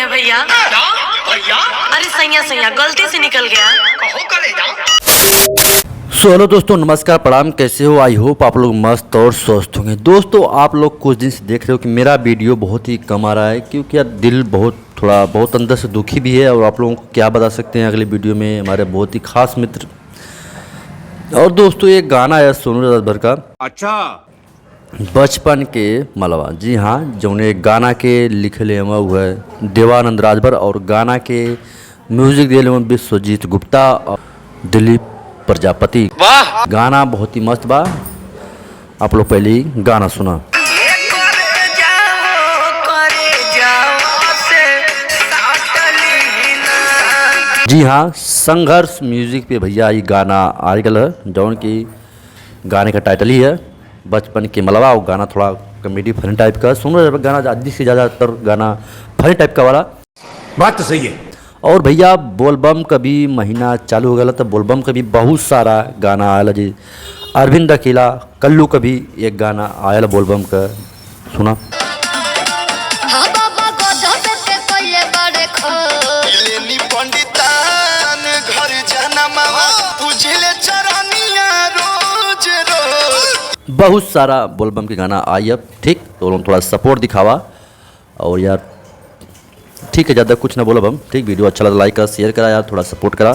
भैया अरे सैया सैया गलती से निकल गया। कहो कलेजा। सो हेलो दोस्तों, नमस्कार, प्रणाम। कैसे हो? आई होप आप लोग मस्त और स्वस्थ होंगे। दोस्तों, आप लोग कुछ दिन से देख रहे हो कि मेरा वीडियो बहुत ही कम आ रहा है, क्योंकि यार दिल बहुत अंदर से दुखी भी है। और आप लोगों को क्या बता सकते हैं, अगले वीडियो में हमारे बहुत ही खास मित्र और दोस्तों एक गाना है सोनू राजभर का, अच्छा बचपन के मलवा। जी हाँ, जौने गाना के लिखले हुआ है देवानंद राजभर और गाना के म्यूजिक दिए हुए विश्वजीत गुप्ता और दिलीप प्रजापति। वाह, गाना बहुत ही मस्त बा। आप लोग पहले ही गाना सुना। जी हाँ, संघर्ष म्यूजिक पे भैया ये गाना आ गया है, जौन की गाने का टाइटल ही है बचपन के मलवा। और गाना थोड़ा कॉमेडी फनी टाइप का। सुनो गाना अधिक से ज़्यादातर गाना फनी टाइप का वाला। बात तो सही है। और भैया बोलबम का भी महीना चालू हो गया, तो बोलबम का भी बहुत सारा गाना आया जी। अरविंद अकेला कल्लू का भी एक गाना आया बोलबम का, सुना। बहुत सारा बोलबम के गाना आई अब, ठीक। तो लोग थोड़ा सपोर्ट दिखावा। और यार ठीक है, ज़्यादा कुछ ना बोला हम, ठीक। वीडियो अच्छा लगा लाइक करा, शेयर करा यार, थोड़ा सपोर्ट करा।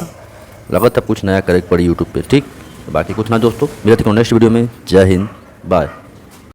लगा तब कुछ नया करे पड़ी यूट्यूब पे, ठीक। बाकी कुछ ना दोस्तों, मिलते हैं नेक्स्ट वीडियो में। जय हिंद, बाय।